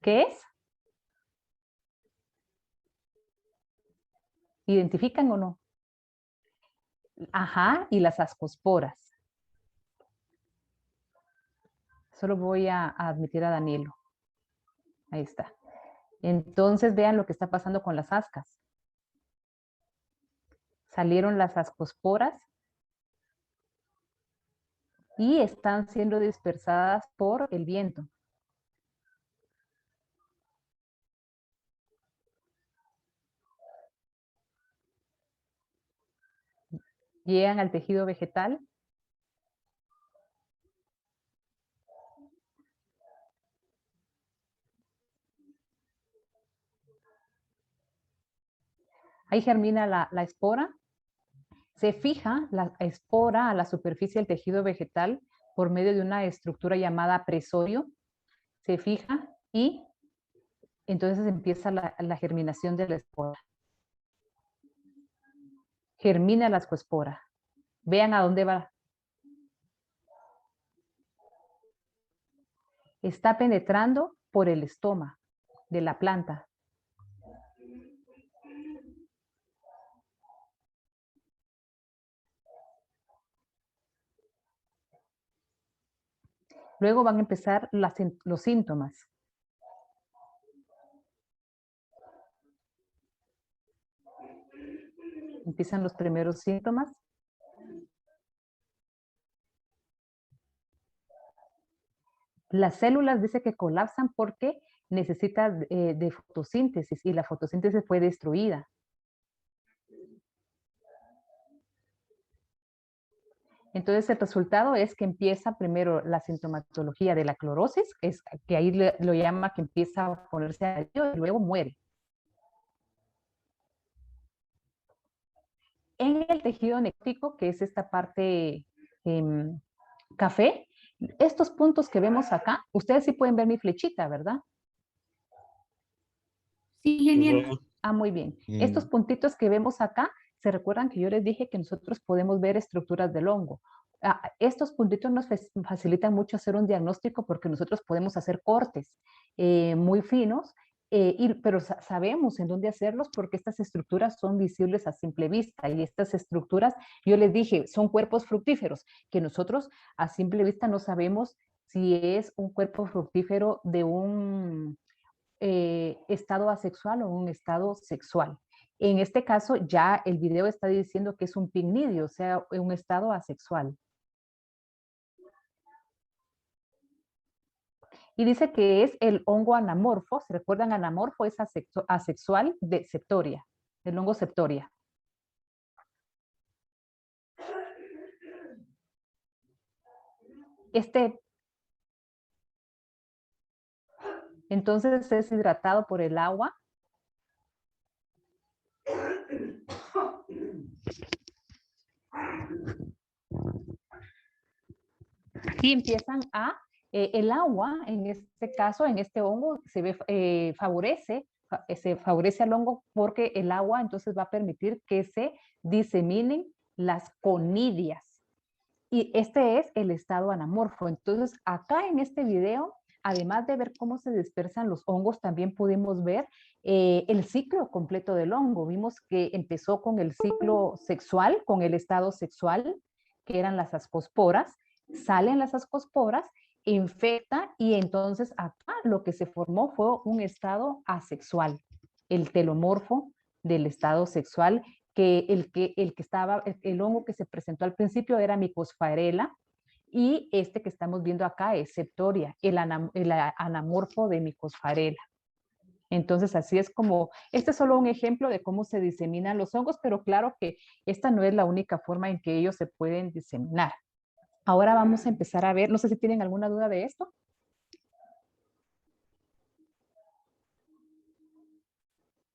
¿Qué es? ¿Identifican o no? Ajá, y las ascosporas. Solo voy a admitir a Danilo. Ahí está. Entonces vean lo que está pasando con las ascas. Salieron las ascosporas y están siendo dispersadas por el viento. Llegan al tejido vegetal. Ahí germina la espora. Se fija la espora a la superficie del tejido vegetal por medio de una estructura llamada presorio. Se fija y entonces empieza la germinación de la espora. Germina la ascospora. Vean a dónde va. Está penetrando por el estoma de la planta. Luego van a empezar los síntomas. Empiezan los primeros síntomas. Las células dice que colapsan porque necesita de fotosíntesis y la fotosíntesis fue destruida. Entonces el resultado es que empieza primero la sintomatología de la clorosis, que ahí lo llama que empieza a ponerse amarillo y luego muere. En el tejido necrótico, que es esta parte café, estos puntos que vemos acá, ustedes sí pueden ver mi flechita, ¿verdad? Sí, genial. Ah, muy bien. Estos puntitos que vemos acá, se recuerdan que yo les dije que nosotros podemos ver estructuras del hongo. Estos puntitos nos facilitan mucho hacer un diagnóstico porque nosotros podemos hacer cortes muy finos, pero sabemos en dónde hacerlos porque estas estructuras son visibles a simple vista y estas estructuras, yo les dije, son cuerpos fructíferos que nosotros a simple vista no sabemos si es un cuerpo fructífero de un estado asexual o un estado sexual. En este caso, ya el video está diciendo que es un picnidio, o sea, un estado asexual. Y dice que es el hongo anamorfo, ¿se recuerdan? Anamorfo es asexual de septoria, el hongo septoria. Entonces es hidratado por el agua. Y empiezan el agua, en este caso, en este hongo, se favorece al hongo porque el agua entonces va a permitir que se diseminen las conidias. Y este es el estado anamorfo. Entonces, acá en este video, además de ver cómo se dispersan los hongos, también pudimos ver el ciclo completo del hongo. Vimos que empezó con el ciclo sexual, con el estado sexual, que eran las ascosporas. Salen las ascosporas, infecta y entonces acá lo que se formó fue un estado asexual, el telomorfo del estado sexual, que el hongo que se presentó al principio era Mycopharela y este que estamos viendo acá es Septoria, el anamorfo de Mycopharela. Entonces, así es como, este es solo un ejemplo de cómo se diseminan los hongos, pero claro que esta no es la única forma en que ellos se pueden diseminar. Ahora vamos a empezar a ver, no sé si tienen alguna duda de esto.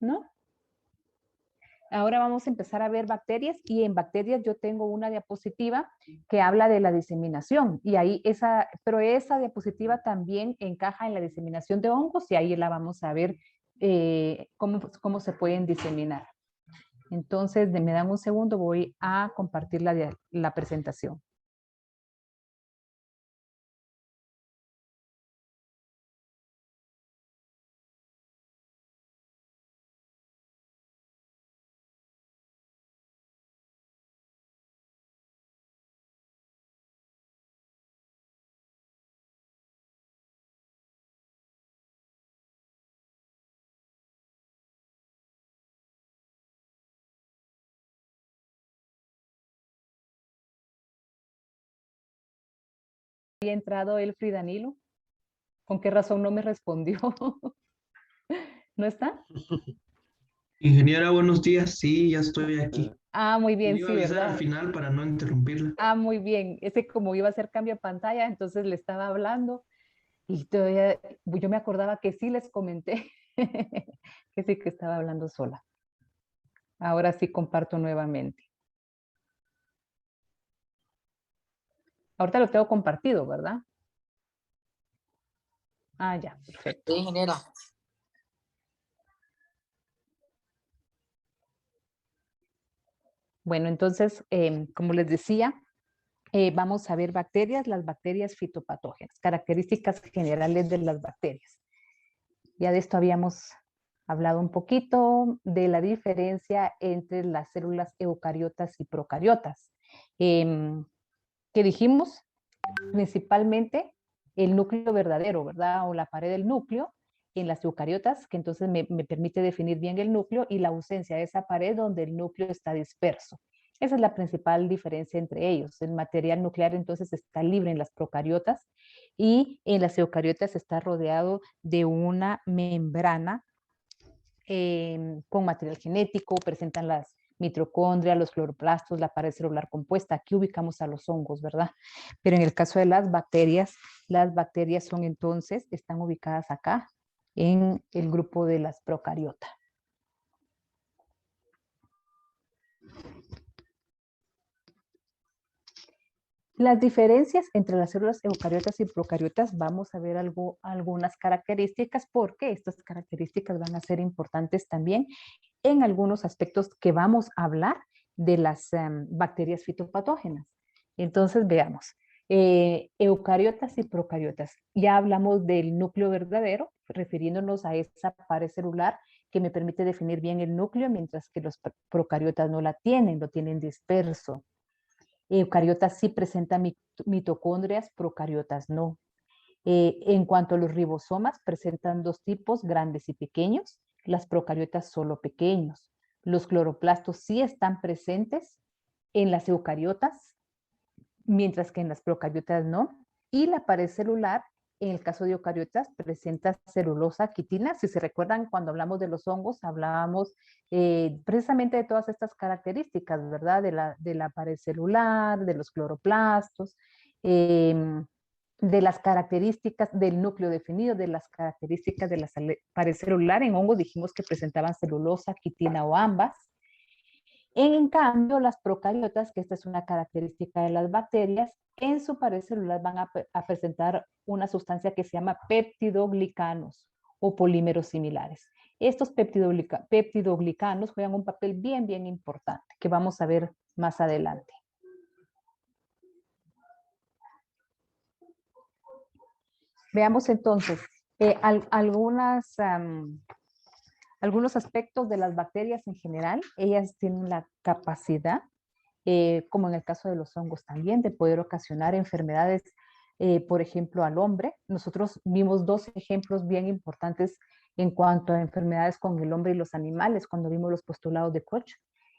¿No? Ahora vamos a empezar a ver bacterias y en bacterias yo tengo una diapositiva que habla de la diseminación y ahí pero esa diapositiva también encaja en la diseminación de hongos y ahí la vamos a ver cómo se pueden diseminar. Entonces, me dan un segundo, voy a compartir la presentación. entrado Elfrid Danilo? ¿Con qué razón no me respondió? ¿No está? Ingeniera, buenos días. Sí, ya estoy aquí. Ah, muy bien, Le iba a sí, avisar al ¿verdad? final para no interrumpirla. Ah, muy bien. Ese como iba a hacer cambio de pantalla, entonces le estaba hablando y todavía yo me acordaba que sí les comenté que sí que estaba hablando sola. Ahora sí comparto nuevamente. Ahorita lo tengo compartido, ¿verdad? Ah, ya, perfecto. Sí, ingeniera. Bueno, entonces, como les decía, vamos a ver bacterias, las bacterias fitopatógenas, características generales de las bacterias. Ya de esto habíamos hablado un poquito de la diferencia entre las células eucariotas y procariotas. ¿Qué dijimos? Principalmente el núcleo verdadero, ¿verdad? O la pared del núcleo en las eucariotas, que entonces me permite definir bien el núcleo y la ausencia de esa pared donde el núcleo está disperso. Esa es la principal diferencia entre ellos. El material nuclear entonces está libre en las procariotas y en las eucariotas está rodeado de una membrana con material genético, presentan las mitocondrias, los cloroplastos, la pared celular compuesta. Aquí ubicamos a los hongos, ¿verdad? Pero en el caso de las bacterias son entonces, están ubicadas acá en el grupo de las procariotas. Las diferencias entre las células eucariotas y procariotas, vamos a ver algunas características, porque estas características van a ser importantes también en algunos aspectos que vamos a hablar de las bacterias fitopatógenas. Entonces, veamos. Eucariotas y procariotas. Ya hablamos del núcleo verdadero, refiriéndonos a esa pared celular que me permite definir bien el núcleo, mientras que los procariotas no la tienen, lo tienen disperso. Eucariotas sí presentan mitocondrias, procariotas no. En cuanto a los ribosomas, presentan dos tipos, grandes y pequeños. Las procariotas solo pequeños. Los cloroplastos sí están presentes en las eucariotas, mientras que en las procariotas no. Y la pared celular, en el caso de eucariotas, presenta celulosa, quitina. Si se recuerdan, cuando hablamos de los hongos, hablábamos precisamente de todas estas características, ¿verdad? De la pared celular, de los cloroplastos, de las características del núcleo definido, de las características de la pared celular. En hongos dijimos que presentaban celulosa, quitina o ambas. En cambio, las procariotas, que esta es una característica de las bacterias, en su pared celular van a presentar una sustancia que se llama peptidoglicanos o polímeros similares. Estos peptidoglicanos juegan un papel bien importante, que vamos a ver más adelante. Veamos entonces algunos aspectos de las bacterias en general. Ellas tienen la capacidad, como en el caso de los hongos también, de poder ocasionar enfermedades, por ejemplo, al hombre. Nosotros vimos dos ejemplos bien importantes en cuanto a enfermedades con el hombre y los animales cuando vimos los postulados de Koch.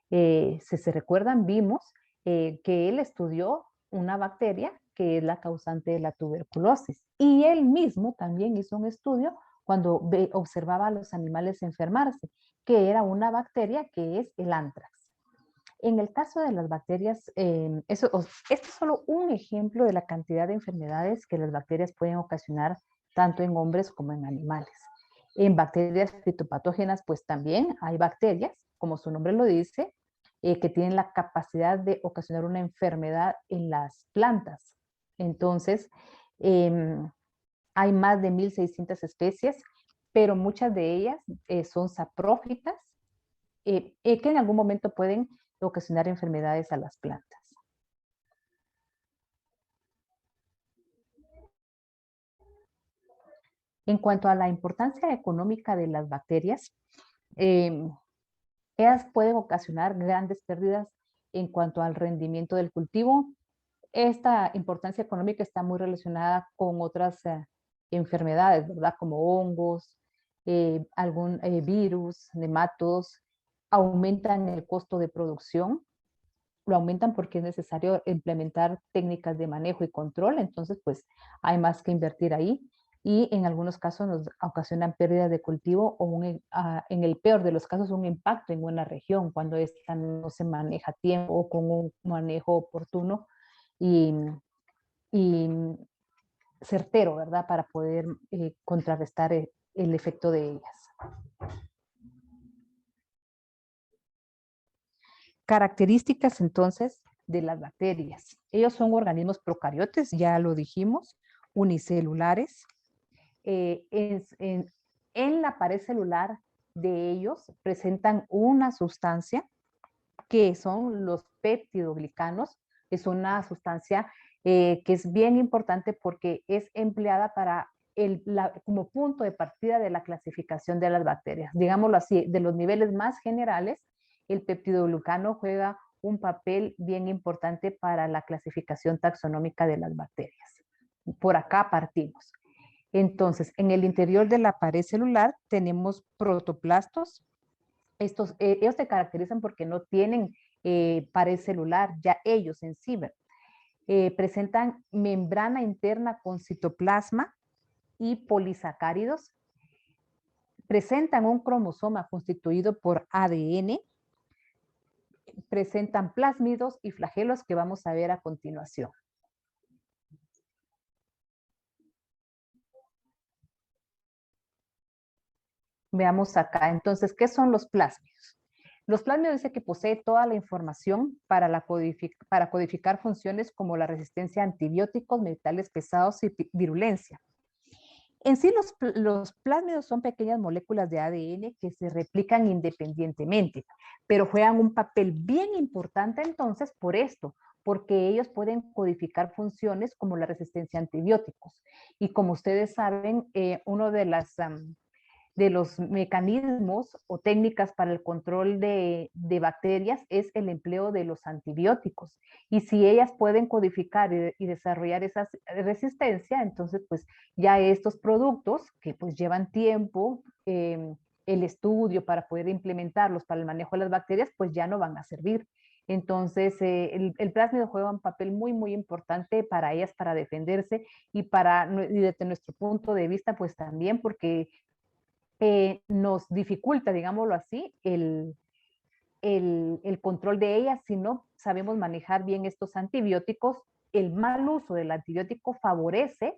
Si se recuerdan, vimos que él estudió una bacteria que es la causante de la tuberculosis. Y él mismo también hizo un estudio cuando observaba a los animales enfermarse, que era una bacteria que es el antrax. En el caso de las bacterias, esto es solo un ejemplo de la cantidad de enfermedades que las bacterias pueden ocasionar tanto en hombres como en animales. En bacterias fitopatógenas, pues también hay bacterias, como su nombre lo dice, que tienen la capacidad de ocasionar una enfermedad en las plantas. Entonces, hay más de 1.600 especies, pero muchas de ellas son saprófitas, que en algún momento pueden ocasionar enfermedades a las plantas. En cuanto a la importancia económica de las bacterias, ellas pueden ocasionar grandes pérdidas en cuanto al rendimiento del cultivo. Esta importancia económica está muy relacionada con otras enfermedades, ¿verdad? Como hongos, algún virus, nematodos, aumentan el costo de producción, lo aumentan porque es necesario implementar técnicas de manejo y control, entonces pues hay más que invertir ahí y en algunos casos nos ocasionan pérdidas de cultivo o en el peor de los casos un impacto en una región cuando esta no se maneja a tiempo o con un manejo oportuno y, y certero, ¿verdad? Para poder contrarrestar el efecto de ellas. Características entonces de las bacterias. Ellos son organismos procariotes, ya lo dijimos, unicelulares. En la pared celular de ellos presentan una sustancia que son los peptidoglicanos. Es una sustancia que es bien importante porque es empleada para como punto de partida de la clasificación de las bacterias. Digámoslo así, de los niveles más generales, el peptidoglicano juega un papel bien importante para la clasificación taxonómica de las bacterias. Por acá partimos. Entonces, en el interior de la pared celular tenemos protoplastos. Ellos se caracterizan porque no tienen pared celular, ya ellos en sí. Presentan membrana interna con citoplasma y polisacáridos. Presentan un cromosoma constituido por ADN. Presentan plásmidos y flagelos que vamos a ver a continuación. Veamos acá. Entonces, ¿qué son los plásmidos? Los plásmidos dice que posee toda la información para codificar funciones como la resistencia a antibióticos, metales pesados y virulencia. En sí, los plásmidos son pequeñas moléculas de ADN que se replican independientemente, pero juegan un papel bien importante entonces por esto, porque ellos pueden codificar funciones como la resistencia a antibióticos. Y como ustedes saben, uno de los mecanismos o técnicas para el control de bacterias es el empleo de los antibióticos. Y si ellas pueden codificar y desarrollar esa resistencia, entonces pues ya estos productos que pues llevan tiempo, el estudio para poder implementarlos para el manejo de las bacterias, pues ya no van a servir. Entonces, el plásmido juega un papel muy, muy importante para ellas, para defenderse y desde nuestro punto de vista, pues también porque nos dificulta, digámoslo así, el control de ellas si no sabemos manejar bien estos antibióticos. El mal uso del antibiótico favorece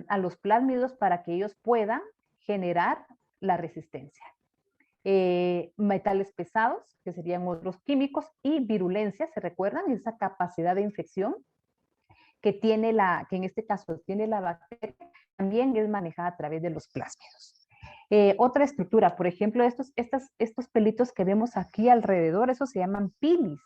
a los plásmidos para que ellos puedan generar la resistencia. Metales pesados, que serían otros químicos, y virulencia, ¿se recuerdan? Esa capacidad de infección que que en este caso tiene la bacteria, también es manejada a través de los plásmidos. Otra estructura, por ejemplo, estos pelitos que vemos aquí alrededor, esos se llaman pilis.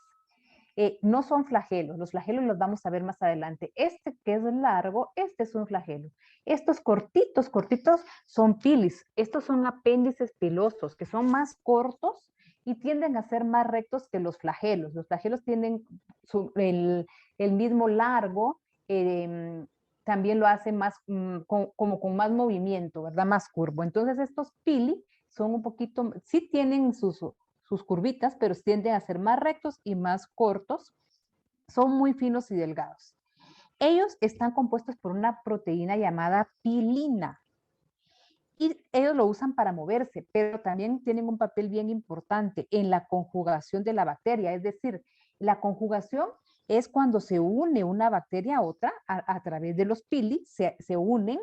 No son flagelos, los flagelos los vamos a ver más adelante. Este que es largo, este es un flagelo. Estos cortitos, cortitos son pilis. Estos son apéndices pilosos, que son más cortos y tienden a ser más rectos que los flagelos. Los flagelos tienen el mismo largo, también lo hace más, como con más movimiento, ¿verdad? Más curvo. Entonces estos pili son un poquito, sí tienen sus curvitas, pero tienden a ser más rectos y más cortos. Son muy finos y delgados. Ellos están compuestos por una proteína llamada pilina. Y ellos lo usan para moverse, pero también tienen un papel bien importante en la conjugación de la bacteria. Es decir, la conjugación es cuando se une una bacteria a otra a través de los pili, se unen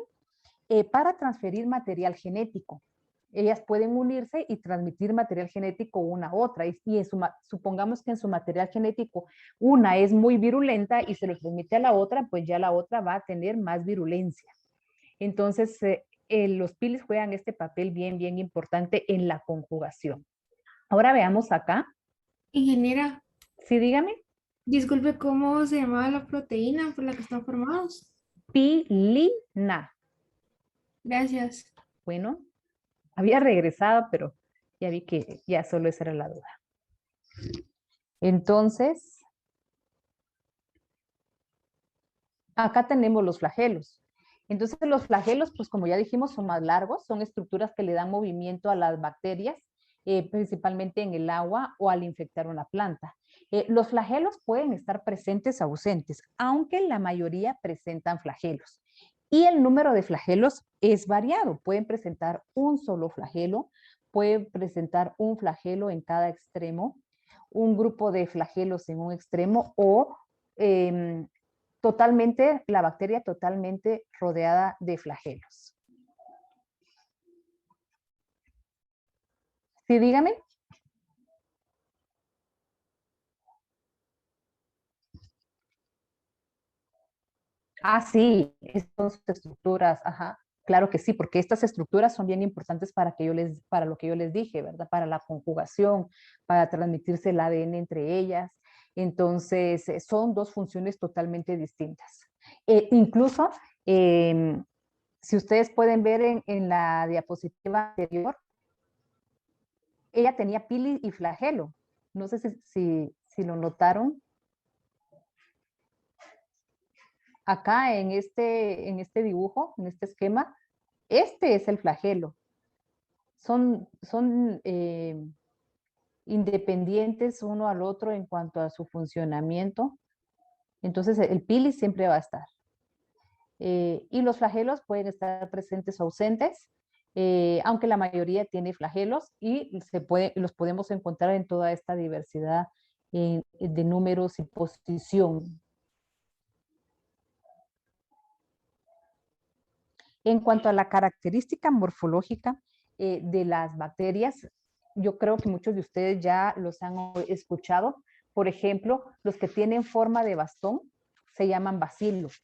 para transferir material genético. Ellas pueden unirse y transmitir material genético una a otra. Y supongamos que en su material genético una es muy virulenta y se lo transmite a la otra, pues ya la otra va a tener más virulencia. Entonces, los pilis juegan este papel bien, bien importante en la conjugación. Ahora veamos acá. Ingeniera, Sí, dígame. disculpe, ¿cómo se llamaba la proteína por la que están formados? Pilina. Gracias. Bueno, había regresado, pero ya vi que ya solo esa era la duda. Entonces, acá tenemos los flagelos. Entonces, los flagelos, pues como ya dijimos, son más largos, son estructuras que le dan movimiento a las bacterias. principalmente en el agua o al infectar una planta. Los flagelos pueden estar presentes o ausentes, aunque la mayoría presentan flagelos. Y el número de flagelos es variado. Pueden presentar un solo flagelo, pueden presentar un flagelo en cada extremo, un grupo de flagelos en un extremo o totalmente, la bacteria totalmente rodeada de flagelos. Sí, dígame. Ah, sí, estas estructuras, ajá. Claro que sí, porque estas estructuras son bien importantes para lo que yo les dije, ¿verdad? Para la conjugación, para transmitirse el ADN entre ellas. Entonces, son dos funciones totalmente distintas. Incluso, si ustedes pueden ver en la diapositiva anterior, ella tenía pili y flagelo. No sé si lo notaron. Acá en este dibujo, en este esquema, este es el flagelo. Son independientes uno al otro en cuanto a su funcionamiento. Entonces el pili siempre va a estar. Y los flagelos pueden estar presentes o ausentes, aunque la mayoría tiene flagelos y los podemos encontrar en toda esta diversidad de números y posición. En cuanto a la característica morfológica de las bacterias, yo creo que muchos de ustedes ya los han escuchado. Por ejemplo, los que tienen forma de bastón se llaman bacilos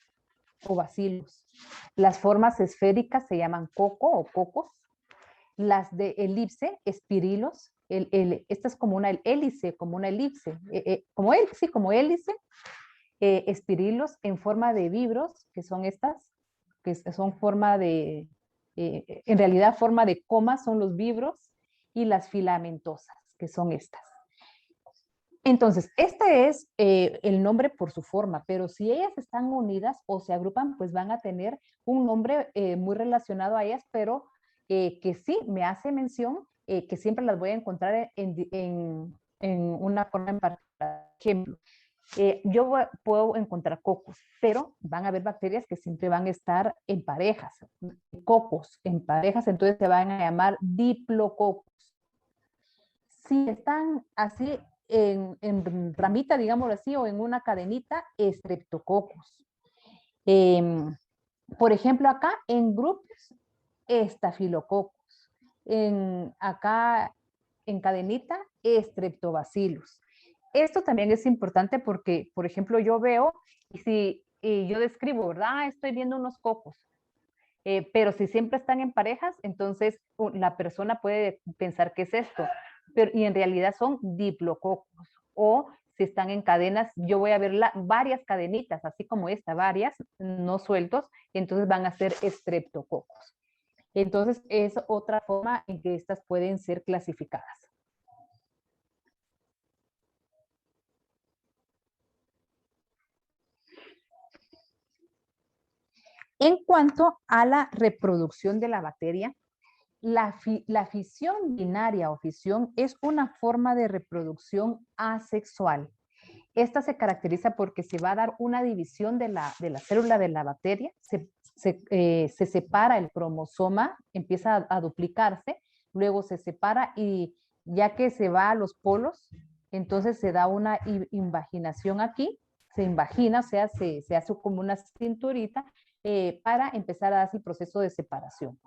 o bacilos. Las formas esféricas se llaman coco o cocos. Las de elipse, espirilos. Esta es como una hélice, como una elipse. Como hélice. Espirilos en forma de vibros, que son estas, que son forma de, en realidad forma de coma son los vibros, y las filamentosas, que son estas. Entonces, este es el nombre por su forma, pero si ellas están unidas o se agrupan, pues van a tener un nombre muy relacionado a ellas, pero que sí me hace mención que siempre las voy a encontrar en una forma en particular. Ejemplo, puedo encontrar cocos, pero van a haber bacterias que siempre van a estar en parejas, cocos en parejas, entonces se van a llamar diplococos. Si están así en ramita, digámoslo así, o en una cadenita, estreptococos. Por ejemplo, acá en grupos, estafilococos. Acá en cadenita, estreptobacillus. Esto también es importante porque, por ejemplo, yo veo y yo describo, ¿verdad? Estoy viendo unos cocos. Pero si siempre están en parejas, entonces la persona puede pensar que es esto, y en realidad son diplococos. O si están en cadenas, yo voy a ver varias cadenitas, así como esta, varias, no sueltos, entonces van a ser estreptococos. Entonces es otra forma en que estas pueden ser clasificadas. En cuanto a la reproducción de la bacteria, la fisión binaria o fisión es una forma de reproducción asexual. Esta se caracteriza porque se va a dar una división de la célula de la bacteria, se separa el cromosoma, empieza a duplicarse, luego se separa y ya que se va a los polos, entonces se da una invaginación aquí, se invagina, o sea, se hace como una cinturita para empezar a darse el proceso de separación.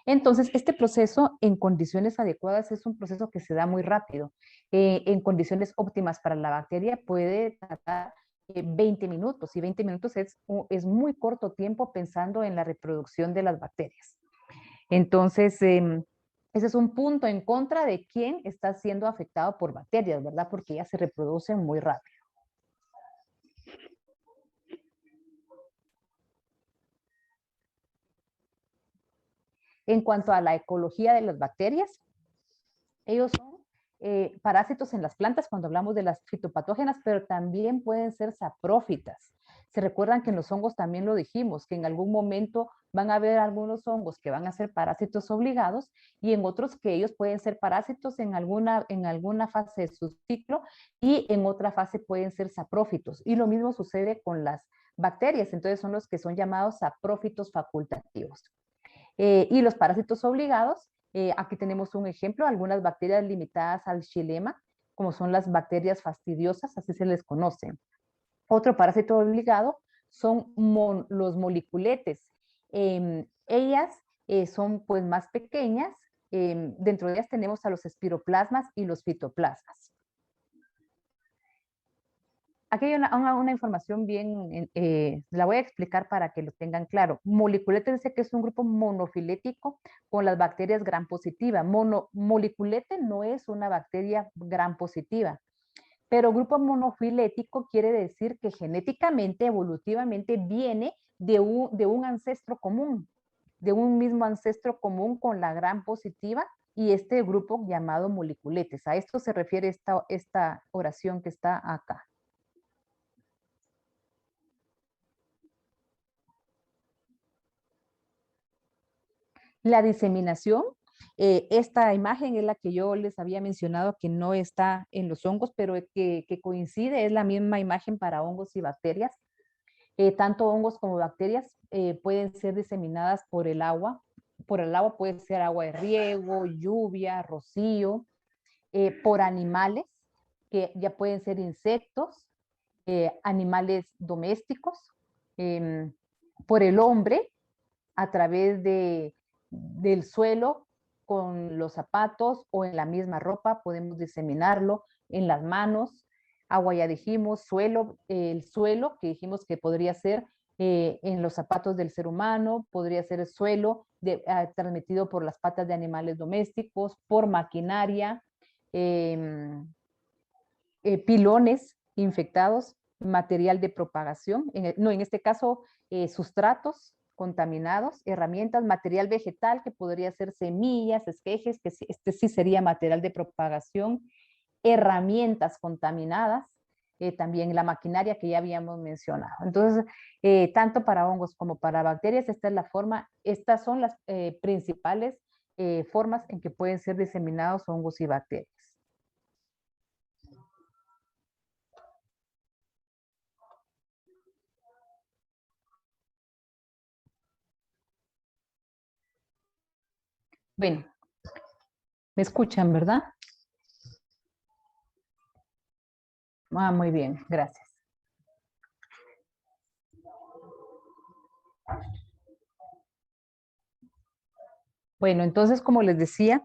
Entonces, este proceso en condiciones adecuadas es un proceso que se da muy rápido. En condiciones óptimas para la bacteria puede tardar 20 minutos y 20 minutos es muy corto tiempo pensando en la reproducción de las bacterias. Entonces, ese es un punto en contra de quien está siendo afectado por bacterias, ¿verdad? Porque ellas se reproducen muy rápido. En cuanto a la ecología de las bacterias, ellos son parásitos en las plantas cuando hablamos de las fitopatógenas, pero también pueden ser saprófitas. Se recuerdan que en los hongos también lo dijimos, que en algún momento van a haber algunos hongos que van a ser parásitos obligados y en otros que ellos pueden ser parásitos en alguna fase de su ciclo y en otra fase pueden ser saprófitos. Y lo mismo sucede con las bacterias, entonces son los que son llamados saprófitos facultativos. Y los parásitos obligados, aquí tenemos un ejemplo, algunas bacterias limitadas al xilema, como son las bacterias fastidiosas, así se les conoce. Otro parásito obligado son los moliculetes. Ellas son pues más pequeñas. Dentro de ellas tenemos a los espiroplasmas y los fitoplasmas. Aquí hay una información bien, la voy a explicar para que lo tengan claro. Moliculete dice que es un grupo monofilético con las bacterias gram positiva. Moliculete no es una bacteria gram positiva. Pero grupo monofilético quiere decir que genéticamente, evolutivamente, viene de un ancestro común, de un mismo ancestro común con la gram positiva y este grupo llamado moliculetes. A esto se refiere esta oración que está acá. La diseminación, esta imagen es la que yo les había mencionado que no está en los hongos, pero que coincide, es la misma imagen para hongos y bacterias. Tanto hongos como bacterias pueden ser diseminadas por el agua. Por el agua puede ser agua de riego, lluvia, rocío, por animales, que ya pueden ser insectos, animales domésticos, por el hombre, a través del suelo, con los zapatos o en la misma ropa, podemos diseminarlo en las manos. Agua ya dijimos, suelo, el suelo que dijimos que podría ser en los zapatos del ser humano, podría ser el suelo transmitido por las patas de animales domésticos, por maquinaria, pilones infectados, material de propagación, en este caso sustratos contaminados, herramientas, material vegetal que podría ser semillas, esquejes, que este sí sería material de propagación, herramientas contaminadas, también la maquinaria que ya habíamos mencionado. Entonces, tanto para hongos como para bacterias, estas son las principales formas en que pueden ser diseminados hongos y bacterias. Bueno, ¿me escuchan, verdad? Ah, muy bien, gracias. Bueno, entonces, como les decía,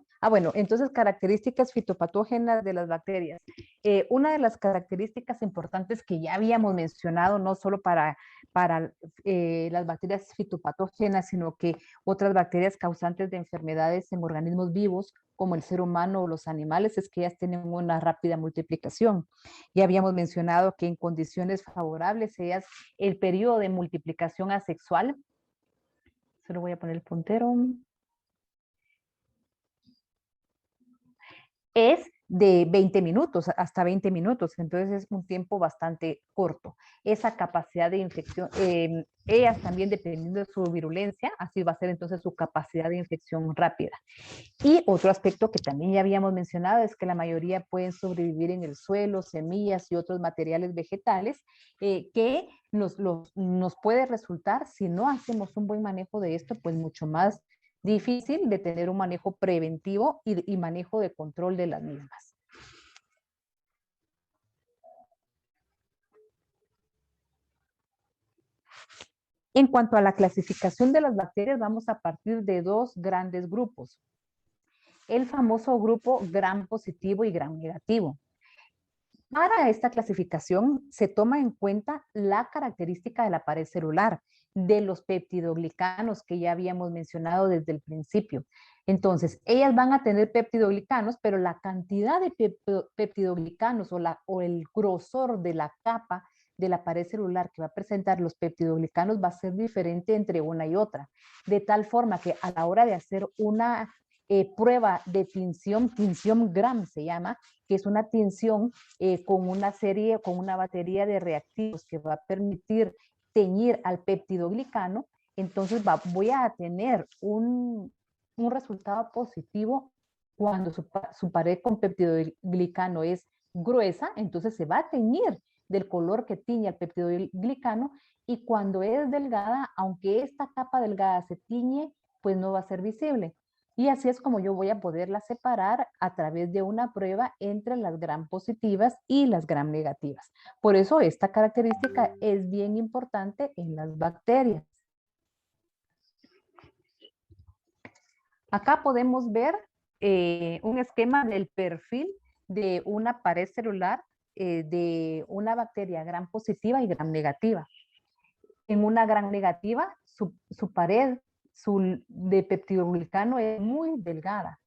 entonces características fitopatógenas de las bacterias. Una de las características importantes que ya habíamos mencionado, no solo para las bacterias fitopatógenas, sino que otras bacterias causantes de enfermedades en organismos vivos, como el ser humano o los animales, es que ellas tienen una rápida multiplicación. Ya habíamos mencionado que en condiciones favorables, el periodo de multiplicación asexual, solo voy a poner el puntero, es de 20 minutos, hasta 20 minutos, entonces es un tiempo bastante corto. Esa capacidad de infección, ellas también dependiendo de su virulencia, así va a ser entonces su capacidad de infección rápida. Y otro aspecto que también ya habíamos mencionado es que la mayoría pueden sobrevivir en el suelo, semillas y otros materiales vegetales que nos puede resultar, si no hacemos un buen manejo de esto, pues mucho más difícil de tener un manejo preventivo y manejo de control de las mismas. En cuanto a la clasificación de las bacterias, vamos a partir de dos grandes grupos. El famoso grupo gram positivo y gram negativo. Para esta clasificación se toma en cuenta la característica de la pared celular, de los peptidoglicanos que ya habíamos mencionado desde el principio. Entonces, ellas van a tener peptidoglicanos, pero la cantidad de peptidoglicanos o el grosor de la capa de la pared celular que va a presentar los peptidoglicanos va a ser diferente entre una y otra, de tal forma que a la hora de hacer una prueba de tinción gram se llama, que es una tinción con una batería de reactivos que va a permitir teñir al peptidoglicano, entonces voy a tener un resultado positivo cuando su pared con peptidoglicano es gruesa, entonces se va a teñir del color que tiñe el peptidoglicano, y cuando es delgada, aunque esta capa delgada se tiñe, pues no va a ser visible. Y así es como yo voy a poderla separar a través de una prueba entre las gram positivas y las gram negativas. Por eso esta característica es bien importante en las bacterias. Acá podemos ver un esquema del perfil de una pared celular de una bacteria gram positiva y gram negativa. En una gram negativa, su pared de peptidoglicano es muy delgada,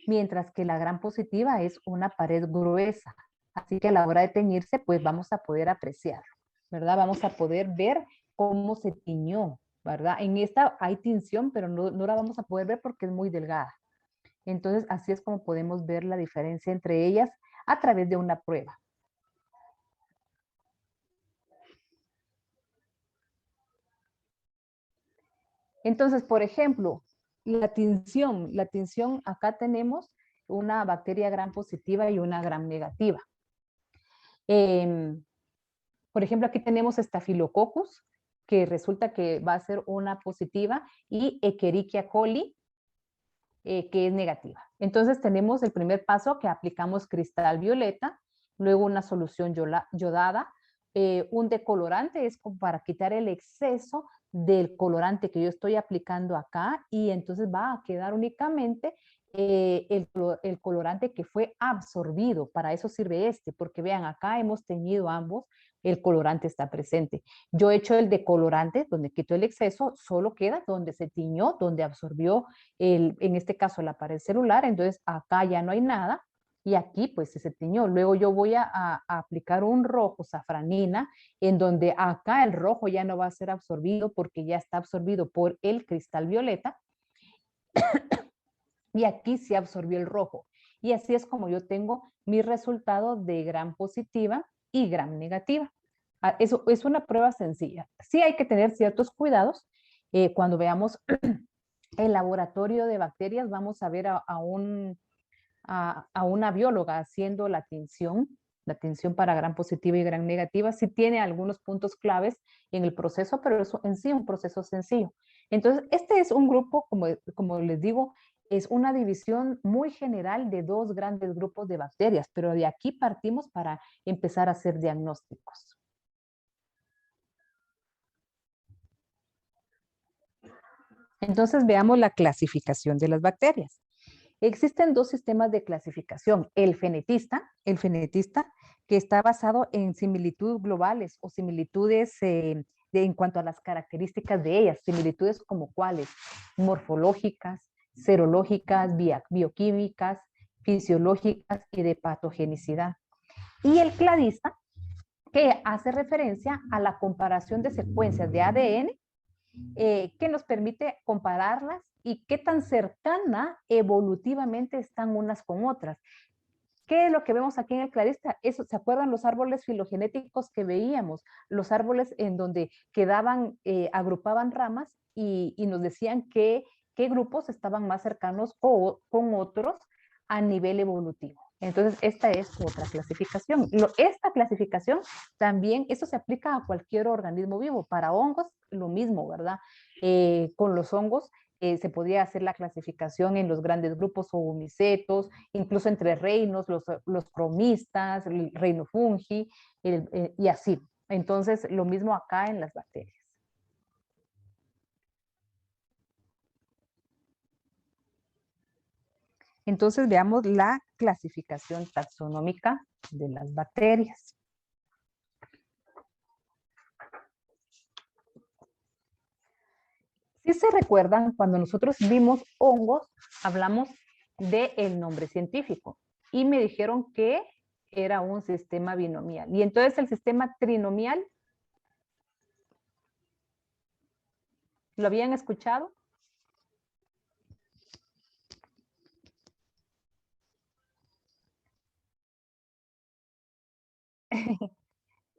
mientras que la gram positiva es una pared gruesa. Así que a la hora de teñirse, pues vamos a poder apreciarlo, ¿verdad? Vamos a poder ver cómo se tiñó, ¿verdad? En esta hay tinción, pero no la vamos a poder ver porque es muy delgada. Entonces, así es como podemos ver la diferencia entre ellas a través de una prueba. Entonces, por ejemplo, la tinción, acá tenemos una bacteria gram positiva y una gram negativa. Por ejemplo, aquí tenemos Staphylococcus, que resulta que va a ser una positiva, y Escherichia coli, que es negativa. Entonces tenemos el primer paso, que aplicamos cristal violeta, luego una solución yodada, un decolorante, es como para quitar el exceso del colorante que yo estoy aplicando acá, y entonces va a quedar únicamente el colorante que fue absorbido. Para eso sirve este, porque vean, acá hemos teñido ambos, el colorante está presente. Yo he hecho el decolorante, donde quito el exceso, solo queda donde se tiñó, donde absorbió en este caso la pared celular, entonces acá ya no hay nada, y aquí pues se tiñó. Luego yo voy a aplicar un rojo safranina, en donde acá el rojo ya no va a ser absorbido porque ya está absorbido por el cristal violeta, y aquí se absorbió el rojo. Y así es como yo tengo mi resultado de gram positiva y gram negativa. Eso es una prueba sencilla. Sí hay que tener ciertos cuidados. Cuando veamos el laboratorio de bacterias, vamos a ver a una bióloga haciendo la tinción para gram positiva y gram negativa. Sí tiene algunos puntos claves en el proceso, pero es en sí un proceso sencillo. Entonces, este es un grupo, como les digo, es una división muy general de dos grandes grupos de bacterias, pero de aquí partimos para empezar a hacer diagnósticos. Entonces, veamos la clasificación de las bacterias. Existen dos sistemas de clasificación, el fenetista, que está basado en similitudes globales o similitudes en cuanto a las características de ellas, similitudes como cuáles, morfológicas, serológicas, bioquímicas, fisiológicas y de patogenicidad. Y el cladista, que hace referencia a la comparación de secuencias de ADN que nos permite compararlas y qué tan cercana evolutivamente están unas con otras. ¿Qué es lo que vemos aquí en el cladista? Eso, ¿se acuerdan los árboles filogenéticos que veíamos? Los árboles en donde quedaban, agrupaban ramas y nos decían qué grupos estaban más cercanos con otros a nivel evolutivo. Entonces, esta es otra clasificación. Esta clasificación también, eso se aplica a cualquier organismo vivo. Para hongos, lo mismo, ¿verdad? Con los hongos se podía hacer la clasificación en los grandes grupos o micetos, incluso entre reinos, los cromistas, el reino fungi, y así. Entonces, lo mismo acá en las bacterias. Entonces, veamos la clasificación taxonómica de las bacterias. Si se recuerdan, cuando nosotros vimos hongos, hablamos del nombre científico y me dijeron que era un sistema binomial. Y entonces el sistema trinomial, ¿lo habían escuchado?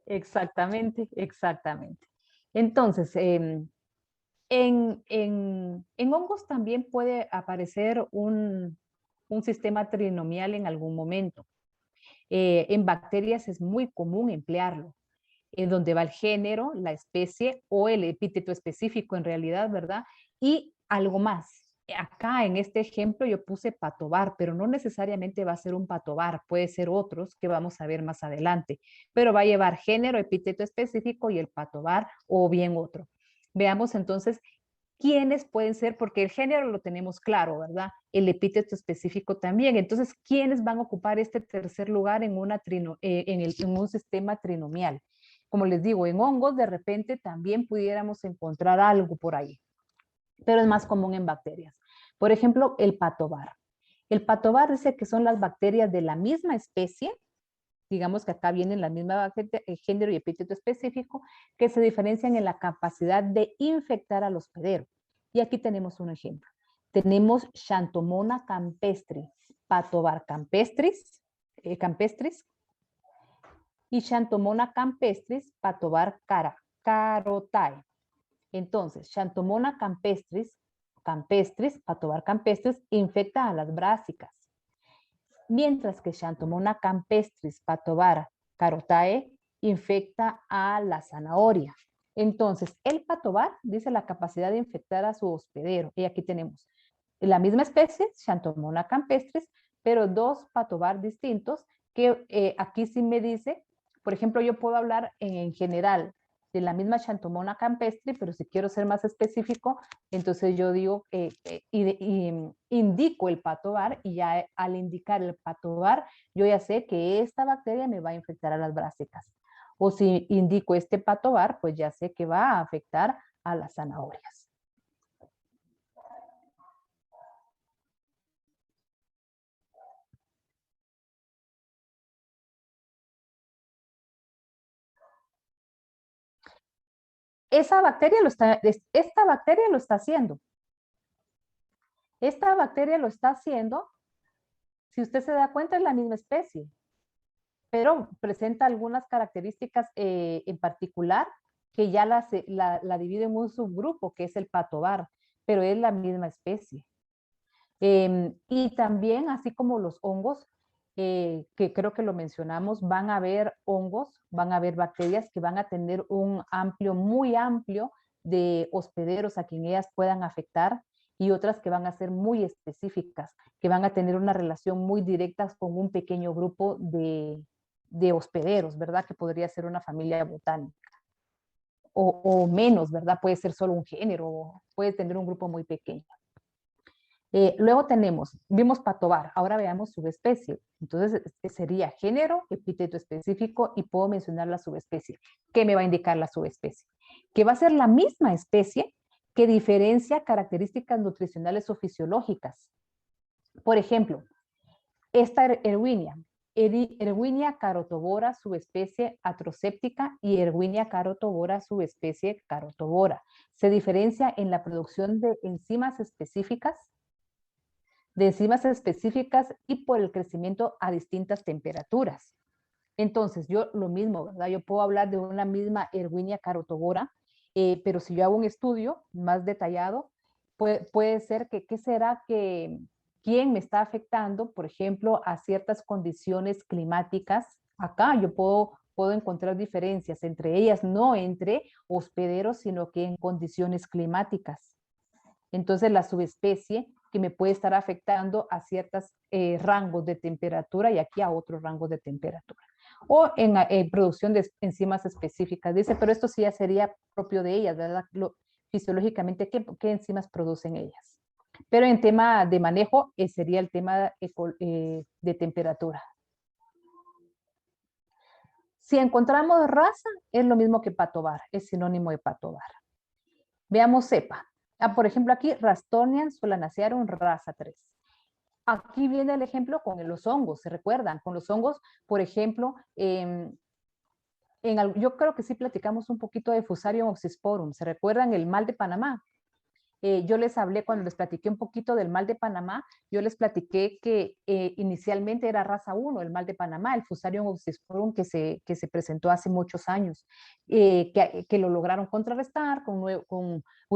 Exactamente, exactamente. Entonces, en hongos también puede aparecer un sistema trinomial en algún momento. En bacterias es muy común emplearlo, en donde va el género, la especie o el epíteto específico en realidad, ¿verdad? Y algo más. Acá en este ejemplo yo puse patovar, pero no necesariamente va a ser un patovar, puede ser otros que vamos a ver más adelante, pero va a llevar género, epíteto específico y el patovar o bien otro. Veamos entonces quiénes pueden ser, porque el género lo tenemos claro, ¿verdad? El epíteto específico también. Entonces, ¿quiénes van a ocupar este tercer lugar en un sistema trinomial? Como les digo, en hongos de repente también pudiéramos encontrar algo por ahí, pero es más común en bacterias. Por ejemplo, el patovar. El patovar dice que son las bacterias de la misma especie, digamos que acá vienen la misma bacteria, el género y epíteto específico, que se diferencian en la capacidad de infectar al hospedero. Y aquí tenemos un ejemplo. Tenemos Xanthomona campestris, Patovar campestris, y Xanthomona campestris, Patovar carotae. Entonces, Xanthomona campestris, Patovar campestris, infecta a las brásicas, mientras que Xanthomona campestris, Patovar carotae, infecta a la zanahoria. Entonces, el patovar dice la capacidad de infectar a su hospedero. Y aquí tenemos la misma especie, Xanthomona campestris, pero dos patovar distintos que aquí sí me dice, por ejemplo, yo puedo hablar en general de la misma Xanthomona campestris, pero si quiero ser más específico, entonces yo digo, indico el patovar y ya al indicar el patovar, yo ya sé que esta bacteria me va a infectar a las brásicas. O si indico este patovar, pues ya sé que va a afectar a las zanahorias. Esta bacteria lo está haciendo. Esta bacteria lo está haciendo, si usted se da cuenta, es la misma especie, pero presenta algunas características en particular que ya la divide en un subgrupo, que es el patovar, pero es la misma especie. Y también, así como los hongos, que creo que lo mencionamos, van a haber hongos, van a haber bacterias que van a tener un muy amplio de hospederos a quien ellas puedan afectar y otras que van a ser muy específicas, que van a tener una relación muy directa con un pequeño grupo de hospederos, ¿verdad? Que podría ser una familia botánica. O menos, ¿verdad? Puede ser solo un género, puede tener un grupo muy pequeño. Luego vimos patovar, ahora veamos subespecie. Entonces sería género, epíteto específico y puedo mencionar la subespecie. ¿Qué me va a indicar la subespecie? Que va a ser la misma especie que diferencia características nutricionales o fisiológicas. Por ejemplo, esta Erwinia carotobora, subespecie atroséptica, y Erwinia carotobora, subespecie carotobora. Se diferencia en la producción de enzimas específicas y por el crecimiento a distintas temperaturas. Entonces, yo lo mismo, ¿verdad? Yo puedo hablar de una misma Erwinia carotobora, pero si yo hago un estudio más detallado, puede ser que, ¿qué será que quién me está afectando, por ejemplo, a ciertas condiciones climáticas? Acá yo puedo encontrar diferencias entre ellas, no entre hospederos, sino que en condiciones climáticas. Entonces, la subespecie que me puede estar afectando a ciertos rangos de temperatura y aquí a otros rangos de temperatura. O en producción de enzimas específicas. Dice, pero esto sí ya sería propio de ellas, ¿verdad? Fisiológicamente, ¿qué enzimas producen ellas? Pero en tema de manejo, sería el tema de temperatura. Si encontramos raza, es lo mismo que patovar, es sinónimo de patovar. Veamos cepa. Por ejemplo, aquí Rastonian solanacearum raza 3. Aquí viene el ejemplo con los hongos, ¿se recuerdan? Con los hongos, por ejemplo, yo creo que sí platicamos un poquito de Fusarium oxysporum. ¿Se recuerdan el mal de Panamá? Yo les hablé, cuando les platiqué un poquito del mal de Panamá, yo les platiqué que inicialmente era raza 1, el mal de Panamá, el Fusarium obscurum que se presentó hace muchos años, que lo lograron contrarrestar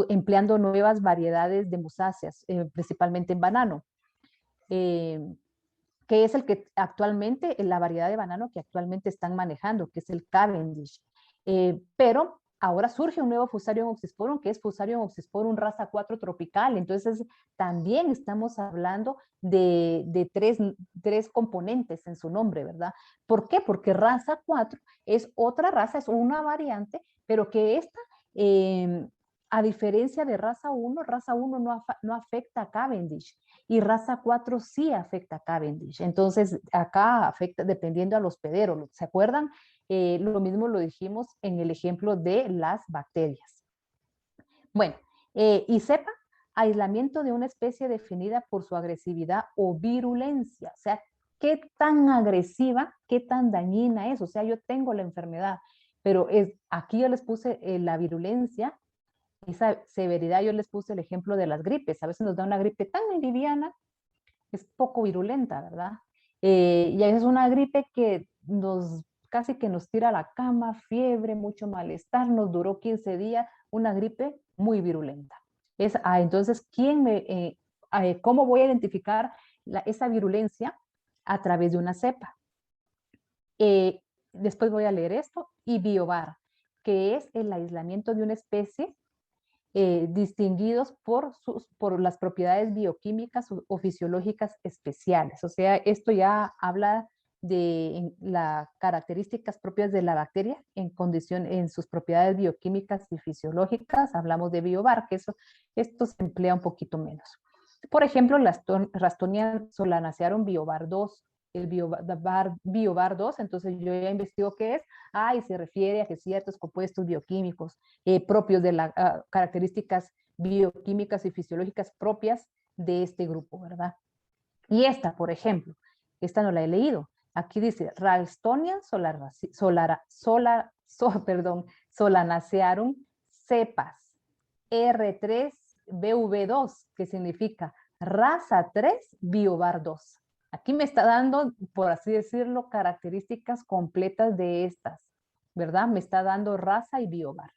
empleando nuevas variedades de musáceas, principalmente en banano. Que es el que actualmente, la variedad de banano que actualmente están manejando, que es el Cavendish. Pero ahora surge un nuevo Fusarium oxysporum, que es Fusarium oxysporum raza 4 tropical. Entonces, también estamos hablando de tres componentes en su nombre, ¿verdad? ¿Por qué? Porque raza 4 es otra raza, es una variante, pero que esta, a diferencia de raza 1 no afecta a Cavendish. Y raza 4 sí afecta a Cavendish. Entonces, acá afecta dependiendo al hospedero. ¿Se acuerdan? Lo mismo lo dijimos en el ejemplo de las bacterias. Bueno, y sepa, aislamiento de una especie definida por su agresividad o virulencia. O sea, qué tan agresiva, qué tan dañina es. O sea, yo tengo la enfermedad, pero aquí yo les puse la virulencia, esa severidad. Yo les puse el ejemplo de las gripes. A veces nos da una gripe tan liviana, es poco virulenta, ¿verdad? Y es una gripe que casi que nos tira a la cama, fiebre, mucho malestar, nos duró 15 días, una gripe muy virulenta. Entonces, ¿cómo voy a identificar esa virulencia? A través de una cepa. Después voy a leer esto, y biobar, que es el aislamiento de una especie distinguidos por las propiedades bioquímicas o fisiológicas especiales. O sea, esto ya habla de las características propias de la bacteria en sus propiedades bioquímicas y fisiológicas. Hablamos de biobar, que esto se emplea un poquito menos. Por ejemplo, Ralstonia solanacearum biobar 2, el biobar 2, entonces yo ya investigo qué es, y se refiere a que ciertos compuestos bioquímicos propios de las características bioquímicas y fisiológicas propias de este grupo, ¿verdad? Y esta, por ejemplo, esta no la he leído. Aquí dice Ralstonia solanacearum cepas R3BV2, que significa raza 3 biobar 2. Aquí me está dando, por así decirlo, características completas de estas, ¿verdad? Me está dando raza y biobar.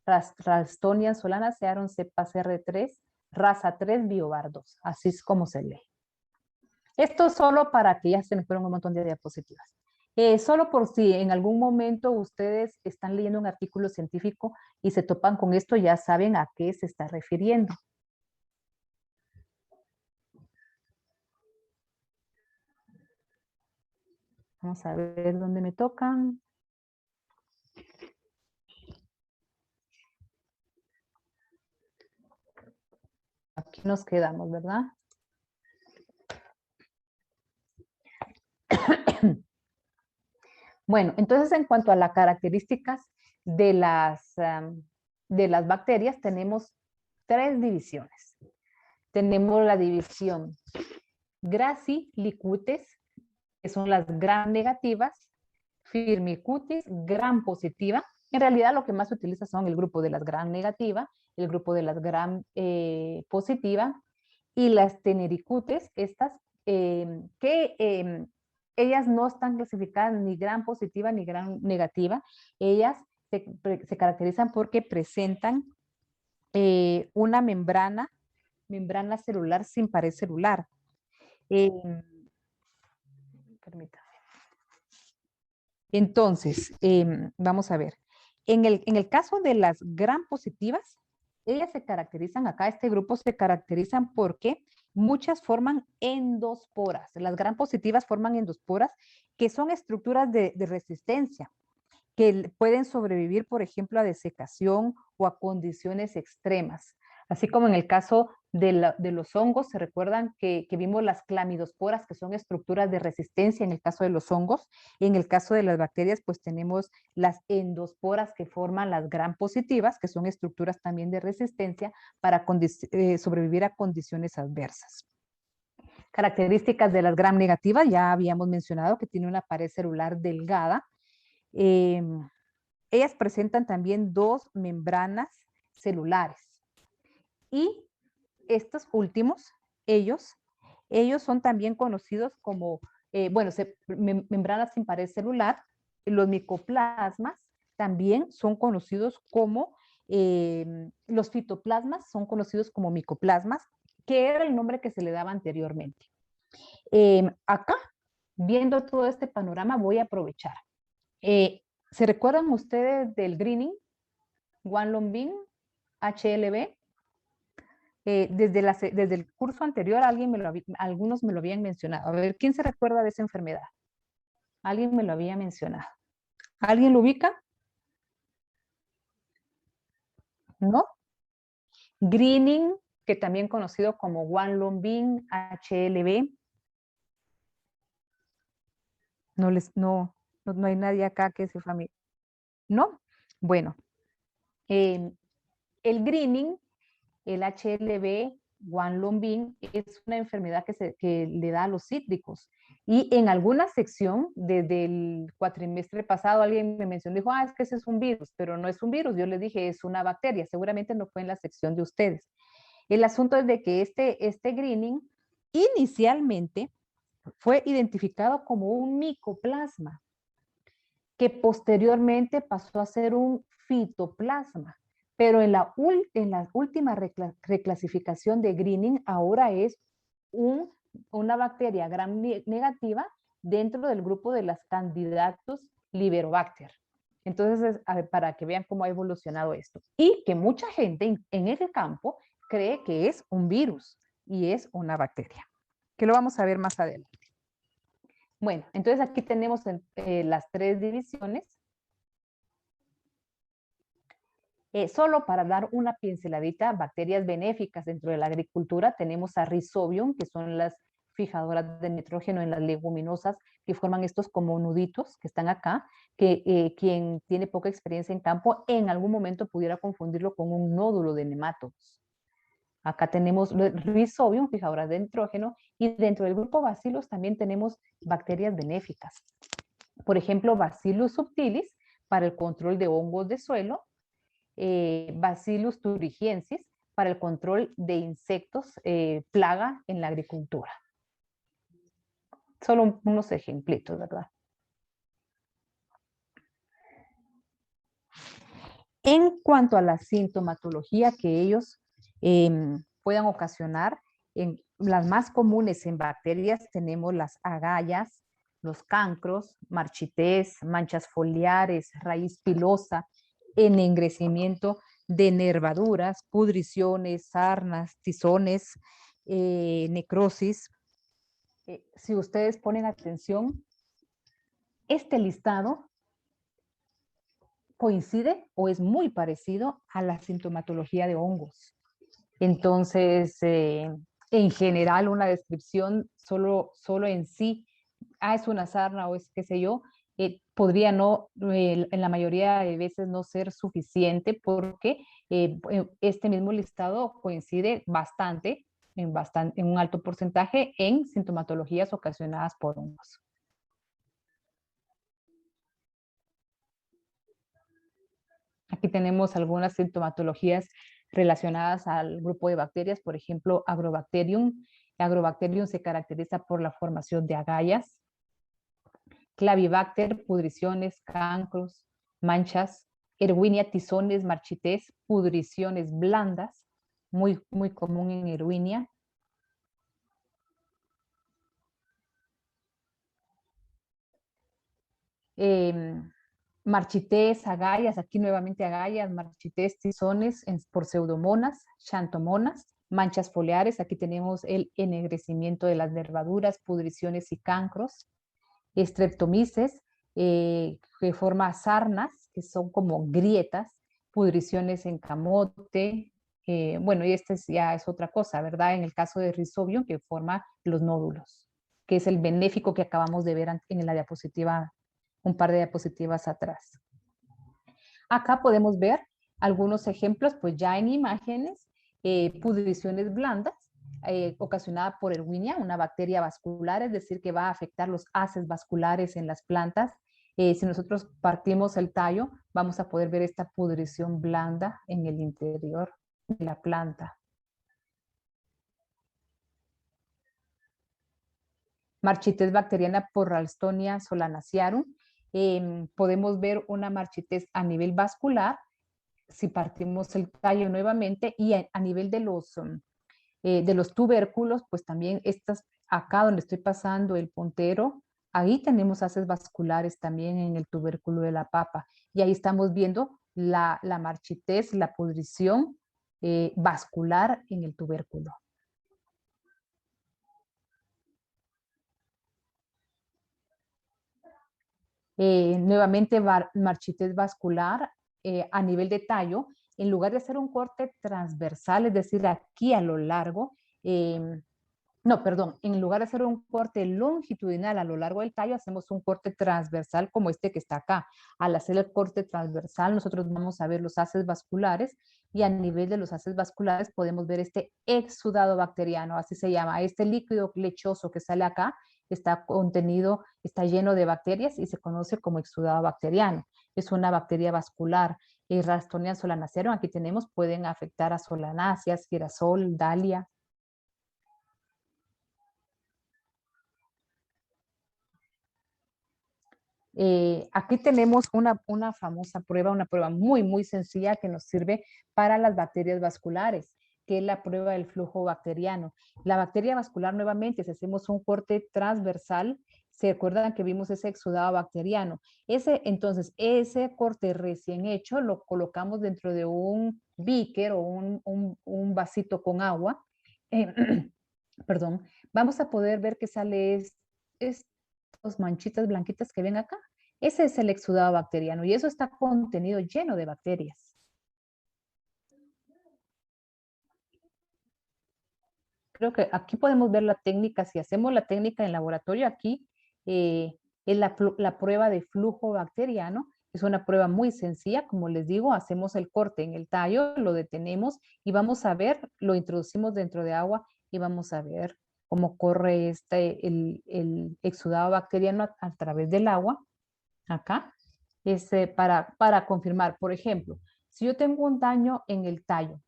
Ralstonia solanacearum cepas R3, raza 3 biobar 2. Así es como se lee. Esto solo para que ya se me fueron un montón de diapositivas. Solo por si en algún momento ustedes están leyendo un artículo científico y se topan con esto, ya saben a qué se está refiriendo. Vamos a ver dónde me tocan. Aquí nos quedamos, ¿verdad? Bueno, entonces en cuanto a las características de las bacterias, tenemos 3 divisiones. Tenemos la división Gracilicutes, que son las gram negativas, Firmicutes, gram positiva. En realidad lo que más se utiliza son el grupo de las gram negativa, el grupo de las gram positiva, y las Tenericutes, estas ellas no están clasificadas ni gram positiva ni gram negativa. Ellas se caracterizan porque presentan una membrana celular sin pared celular. Permítame. Entonces, vamos a ver. En el caso de las gram positivas, ellas se caracterizan, acá este grupo se caracterizan porque muchas forman endosporas. Las gram positivas forman endosporas, que son estructuras de resistencia, que pueden sobrevivir, por ejemplo, a desecación o a condiciones extremas. Así como en el caso de los hongos, se recuerdan que vimos las clamidosporas, que son estructuras de resistencia en el caso de los hongos. En el caso de las bacterias, pues tenemos las endosporas que forman las gram positivas, que son estructuras también de resistencia para sobrevivir a condiciones adversas. Características de las gram negativas, ya habíamos mencionado que tiene una pared celular delgada. Ellas presentan también 2 membranas celulares y estos últimos, ellos son también conocidos como, membranas sin pared celular. Los micoplasmas también son conocidos como, los fitoplasmas son conocidos como micoplasmas, que era el nombre que se le daba anteriormente. Acá, viendo todo este panorama, voy a aprovechar. ¿Se recuerdan ustedes del greening, Wanlong-Bin, HLB? Desde el curso anterior algunos me lo habían mencionado. A ver, ¿quién se recuerda de esa enfermedad? Alguien me lo había mencionado. ¿Alguien lo ubica? ¿No? Greening, que también conocido como Wanlong-Bin, HLB. No hay nadie acá que se familiarice. ¿No? Bueno, el greening, el HLB, Wanlong-Bin, es una enfermedad que le da a los cítricos. Y en alguna sección, desde el cuatrimestre pasado, alguien me mencionó, dijo, es que ese es un virus, pero no es un virus. Yo les dije, es una bacteria. Seguramente no fue en la sección de ustedes. El asunto es de que este greening inicialmente fue identificado como un micoplasma, que posteriormente pasó a ser un fitoplasma. Pero en la última reclasificación de greening ahora es una bacteria gram negativa dentro del grupo de las Candidatus liberobacter. Entonces, para que vean cómo ha evolucionado esto. Y que mucha gente en ese campo cree que es un virus y es una bacteria, que lo vamos a ver más adelante. Bueno, entonces aquí tenemos las tres divisiones. Solo para dar una pinceladita, bacterias benéficas dentro de la agricultura, tenemos a Rhizobium, que son las fijadoras de nitrógeno en las leguminosas, que forman estos como nuditos que están acá, que quien tiene poca experiencia en campo, en algún momento pudiera confundirlo con un nódulo de nematodos. Acá tenemos Rhizobium, fijadoras de nitrógeno, y dentro del grupo Bacillus también tenemos bacterias benéficas. Por ejemplo, Bacillus subtilis, para el control de hongos de suelo, Bacillus thuringiensis, para el control de insectos plaga en la agricultura. Solo unos ejemplitos, ¿verdad? En cuanto a la sintomatología que ellos puedan ocasionar, las más comunes en bacterias tenemos las agallas, los cancros, marchitez, manchas foliares, raíz pilosa, ennegrecimiento de nervaduras, pudriciones, sarnas, tizones, necrosis. Si ustedes ponen atención, este listado coincide o es muy parecido a la sintomatología de hongos. Entonces, en general, una descripción solo en sí, es una sarna o es qué sé yo, podría no, en la mayoría de veces no ser suficiente porque este mismo listado coincide bastante, en un alto porcentaje en sintomatologías ocasionadas por hongos. Aquí tenemos algunas sintomatologías relacionadas al grupo de bacterias, por ejemplo, Agrobacterium. Agrobacterium se caracteriza por la formación de agallas, Clavibacter, pudriciones, cancros, manchas, Erwinia, tizones, marchitez, pudriciones blandas, muy común en Erwinia. Marchitez, agallas, aquí nuevamente agallas, marchitez, tizones por pseudomonas, xantomonas, manchas foliares, aquí tenemos el ennegrecimiento de las nervaduras, pudriciones y cancros, streptomices, que forma sarnas, que son como grietas, pudriciones en camote, bueno, y ya es otra cosa, ¿verdad? En el caso de Rhizobium, que forma los nódulos, que es el benéfico que acabamos de ver en la diapositiva, un par de diapositivas atrás. Acá podemos ver algunos ejemplos, pues ya en imágenes, pudriciones blandas, ocasionada por Erwinia, una bacteria vascular, es decir, que va a afectar los haces vasculares en las plantas. Si nosotros partimos el tallo, vamos a poder ver esta pudrición blanda en el interior de la planta. marchitez bacteriana por Ralstonia solanacearum. Podemos ver una marchitez a nivel vascular, si partimos el tallo nuevamente, y a nivel de los tubérculos, pues también estas, acá donde estoy pasando el puntero, ahí tenemos haces vasculares también en el tubérculo de la papa. Y ahí estamos viendo la marchitez, la pudrición vascular en el tubérculo. Nuevamente marchitez vascular a nivel de tallo, en lugar de hacer un corte transversal, es decir, aquí a lo largo, no, perdón, en lugar de hacer un corte longitudinal a lo largo del tallo, hacemos un corte transversal como este que está acá. Al hacer el corte transversal, nosotros vamos a ver los haces vasculares y a nivel de los haces vasculares podemos ver este exudado bacteriano, así se llama. Este líquido lechoso que sale acá está contenido, está lleno de bacterias y se conoce como exudado bacteriano. Es una bacteria vascular. Ralstonia solanacearum, aquí tenemos, pueden afectar a solanáceas, girasol, dalia. Aquí tenemos una famosa prueba, una prueba muy, muy sencilla que nos sirve para las bacterias vasculares, que es la prueba del flujo bacteriano. La bacteria vascular, nuevamente, si hacemos un corte transversal, se acuerdan que vimos ese exudado bacteriano. Entonces, ese corte recién hecho lo colocamos dentro de un beaker o un vasito con agua. Perdón, vamos a poder ver que sale manchitas blanquitas que ven acá. Ese es el exudado bacteriano y eso está contenido lleno de bacterias. Creo que aquí podemos ver la técnica. Si hacemos la técnica en laboratorio, aquí es la prueba de flujo bacteriano. Es una prueba muy sencilla. Como les digo, hacemos el corte en el tallo, lo detenemos y vamos a ver, lo introducimos dentro de agua y vamos a ver cómo corre el exudado bacteriano a través del agua. Acá, para confirmar. Por ejemplo, si yo tengo un daño en el tallo,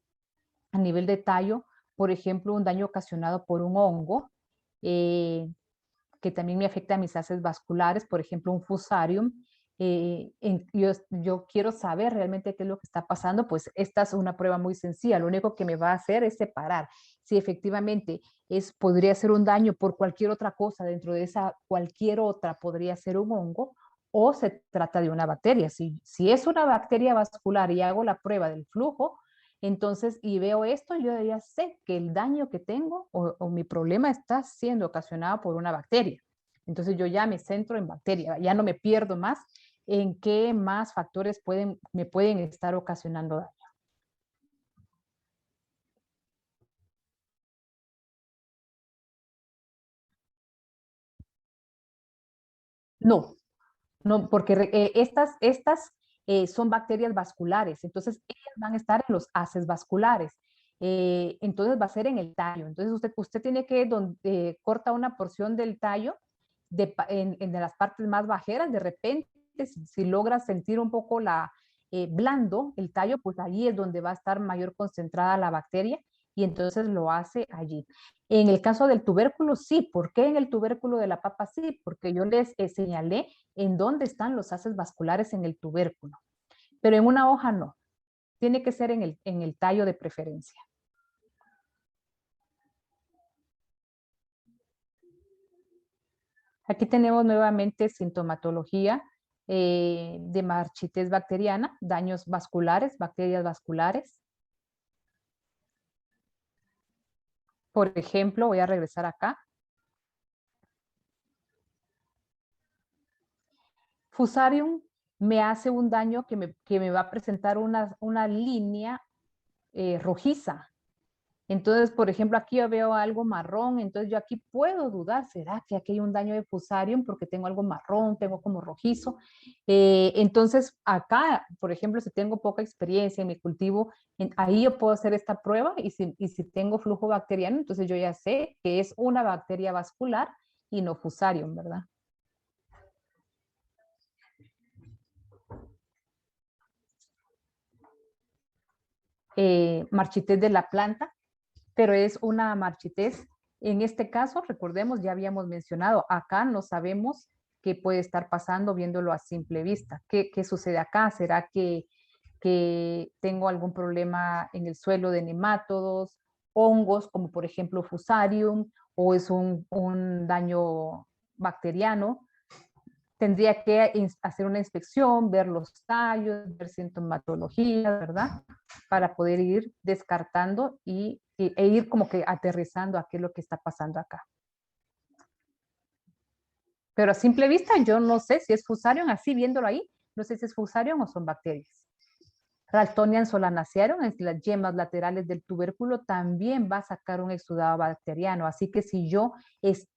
a nivel de tallo, por ejemplo, un daño ocasionado por un hongo, que también me afecta a mis haces vasculares, por ejemplo, un fusarium, yo quiero saber realmente qué es lo que está pasando, pues esta es una prueba muy sencilla. Lo único que me va a hacer es separar si efectivamente podría ser un daño por cualquier otra cosa, dentro de esa cualquier otra podría ser un hongo, o se trata de una bacteria. Si es una bacteria vascular y hago la prueba del flujo, entonces, y veo esto, yo ya sé que el daño que tengo o mi problema está siendo ocasionado por una bacteria. Entonces yo ya me centro en bacteria, ya no me pierdo más en qué más factores me pueden estar ocasionando daño. No, no, porque estas son bacterias vasculares, entonces ellas van a estar en los haces vasculares. Entonces va a ser en el tallo. Entonces usted tiene que, donde corta una porción del tallo, en las partes más bajeras, de repente, si logra sentir un poco blando el tallo, pues ahí es donde va a estar mayor concentrada la bacteria y entonces lo hace allí. En el caso del tubérculo, sí. ¿Por qué en el tubérculo de la papa? Sí, porque yo les señalé en dónde están los haces vasculares en el tubérculo. Pero en una hoja no. Tiene que ser en el tallo de preferencia. Aquí tenemos nuevamente sintomatología de marchitez bacteriana, daños vasculares, bacterias vasculares. Por ejemplo, voy a regresar acá. Fusarium me hace un daño que me va a presentar una línea rojiza. Entonces, por ejemplo, aquí yo veo algo marrón, entonces yo aquí puedo dudar, ¿será que aquí hay un daño de fusarium porque tengo algo marrón, tengo como rojizo? Entonces, acá, por ejemplo, si tengo poca experiencia en mi cultivo, ahí yo puedo hacer esta prueba y si tengo flujo bacteriano, entonces yo ya sé que es una bacteria vascular y no fusarium, ¿verdad? Marchitez de la planta, pero es una marchitez En este caso, recordemos, ya habíamos mencionado, acá no sabemos qué puede estar pasando viéndolo a simple vista. ¿Qué sucede acá? ¿Será que tengo algún problema en el suelo de nemátodos, hongos, como por ejemplo Fusarium, o es un daño bacteriano? Tendría que hacer una inspección, ver los tallos, ver sintomatología, ¿verdad? Para poder ir descartando e ir como que aterrizando a qué es lo que está pasando acá. Pero a simple vista yo no sé si es Fusarium, así viéndolo ahí, no sé si es Fusarium o son bacterias. Ralstonia solanacearum, en las yemas laterales del tubérculo, también va a sacar un exudado bacteriano. Así que si yo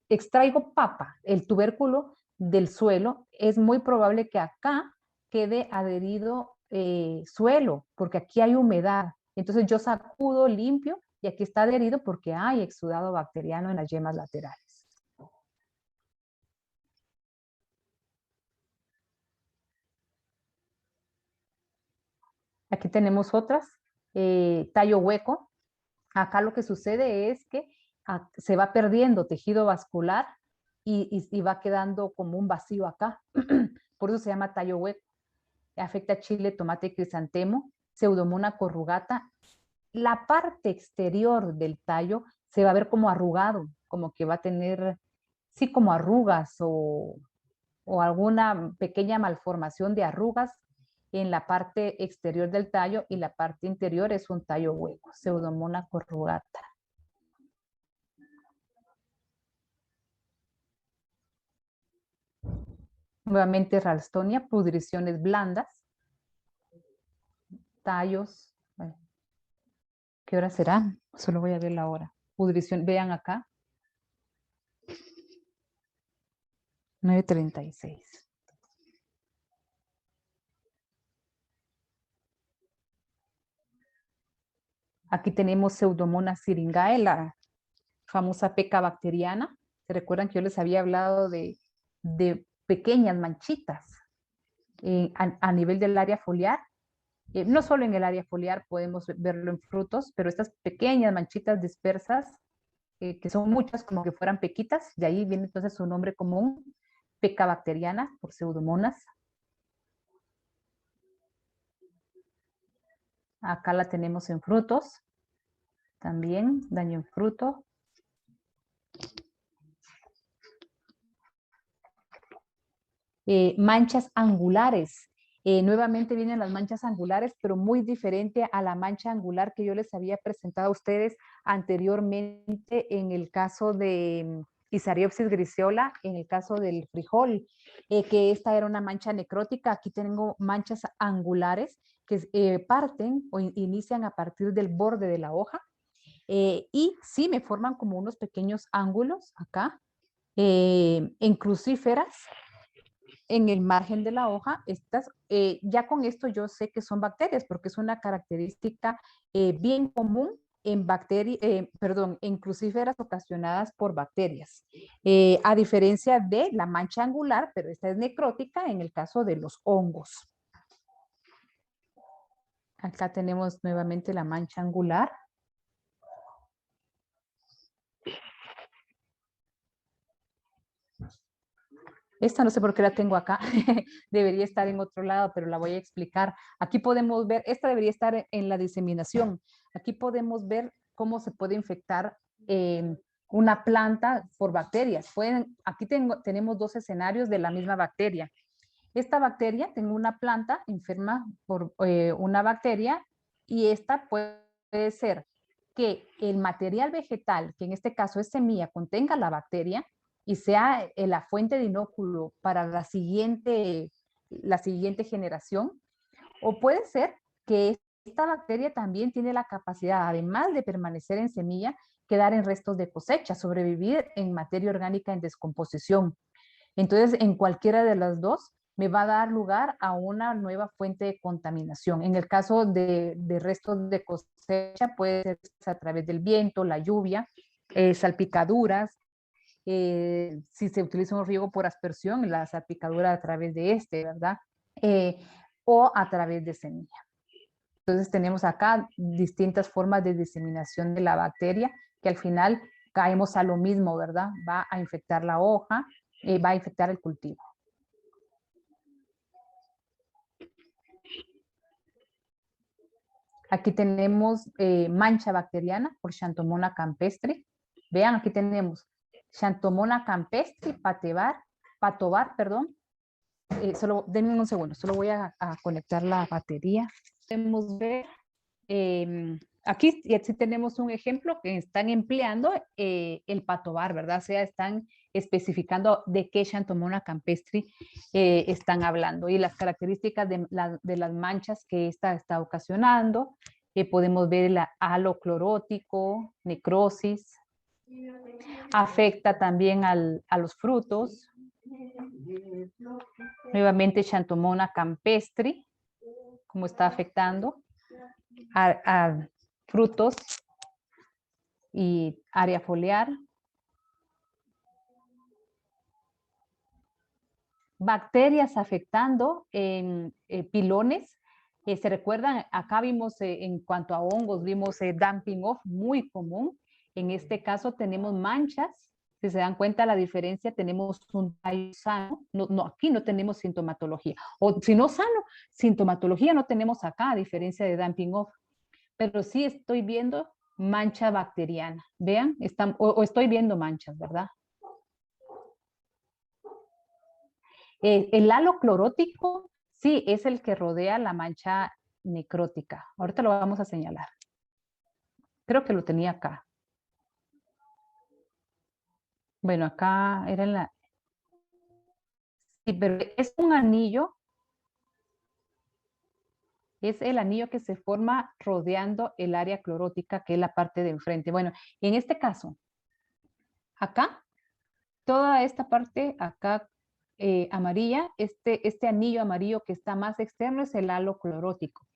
extraigo papa, el tubérculo del suelo, es muy probable que acá quede adherido suelo, porque aquí hay humedad. Entonces yo sacudo, limpio, y aquí está adherido porque hay exudado bacteriano en las yemas laterales. Aquí tenemos otras. Tallo hueco. Acá lo que sucede es que se va perdiendo tejido vascular y va quedando como un vacío acá. Por eso se llama tallo hueco. Afecta chile, tomate y crisantemo, Pseudomonas corrugata. La parte exterior del tallo se va a ver como arrugado, como que va a tener, sí, como arrugas o alguna pequeña malformación de arrugas en la parte exterior del tallo, y la parte interior es un tallo hueco, Pseudomonas corrugata. Nuevamente Ralstonia, pudriciones blandas, tallos. ¿Qué hora serán? Solo voy a ver la hora. Pudrición, vean acá. 9:36. Aquí tenemos Pseudomonas syringae, la famosa peca bacteriana. ¿Se recuerdan que yo les había hablado de pequeñas manchitas a nivel del área foliar? No solo en el área foliar podemos verlo en frutos, pero estas pequeñas manchitas dispersas, que son muchas como que fueran pequitas, de ahí viene entonces su nombre común, peca bacteriana por Pseudomonas. Acá la tenemos en frutos, también daño en fruto. Manchas angulares. Nuevamente vienen las manchas angulares, pero muy diferente a la mancha angular que yo les había presentado a ustedes anteriormente en el caso de Isariopsis griseola, en el caso del frijol, que esta era una mancha necrótica. Aquí tengo manchas angulares que parten o inician a partir del borde de la hoja, y sí me forman como unos pequeños ángulos acá, en crucíferas, en el margen de la hoja. Ya con esto yo sé que son bacterias, porque es una característica bien común en en crucíferas ocasionadas por bacterias, a diferencia de la mancha angular, pero esta es necrótica en el caso de los hongos. Acá tenemos nuevamente la mancha angular. Esta no sé por qué la tengo acá, debería estar en otro lado, pero la voy a explicar. Aquí podemos ver, esta debería estar en la diseminación. Aquí podemos ver cómo se puede infectar una planta por bacterias. Aquí tenemos dos escenarios de la misma bacteria. Esta bacteria, tengo una planta enferma por una bacteria, y esta puede ser que el material vegetal, que en este caso es semilla, contenga la bacteria y sea la fuente de inóculo para la siguiente generación. O puede ser que esta bacteria también tiene la capacidad, además de permanecer en semilla, quedar en restos de cosecha, sobrevivir en materia orgánica en descomposición. Entonces, en cualquiera de las dos me va a dar lugar a una nueva fuente de contaminación. En el caso de restos de cosecha, puede ser a través del viento, la lluvia, salpicaduras. Si se utiliza un riego por aspersión, la salpicadura a través de ¿verdad? O a través de semilla. Entonces tenemos acá distintas formas de diseminación de la bacteria, que al final caemos a lo mismo, ¿verdad? Va a infectar la hoja, va a infectar el cultivo. Aquí tenemos mancha bacteriana por Xanthomona campestri. Vean, aquí tenemos Xanthomona campestri, patovar, perdón. Solo denme un segundo, solo voy a conectar la batería. Podemos ver, aquí sí tenemos un ejemplo que están empleando el patovar, ¿verdad? O sea, están especificando de qué Xanthomona campestri están hablando y las características de las manchas que esta está ocasionando. Podemos ver el halo clorótico, necrosis. Afecta también a los frutos. Nuevamente Xanthomona campestri, como está afectando a frutos y área foliar. Bacterias afectando en pilones. ¿Se recuerdan? Acá vimos en cuanto a hongos, vimos dumping off muy común. En este caso tenemos manchas. Si se dan cuenta la diferencia, tenemos un tallo sano. No, aquí no tenemos sintomatología. O si no sano, sintomatología no tenemos acá, a diferencia de dumping off. Pero sí estoy viendo mancha bacteriana. Vean, o estoy viendo manchas, ¿verdad? El halo clorótico, sí, es el que rodea la mancha necrótica. Ahorita lo vamos a señalar. Creo que lo tenía acá. Bueno, acá era en la... Sí, pero es un anillo. Es el anillo que se forma rodeando el área clorótica, que es la parte de enfrente. Bueno, en este caso, acá, toda esta parte acá amarilla, este anillo amarillo que está más externo es el halo clorótico.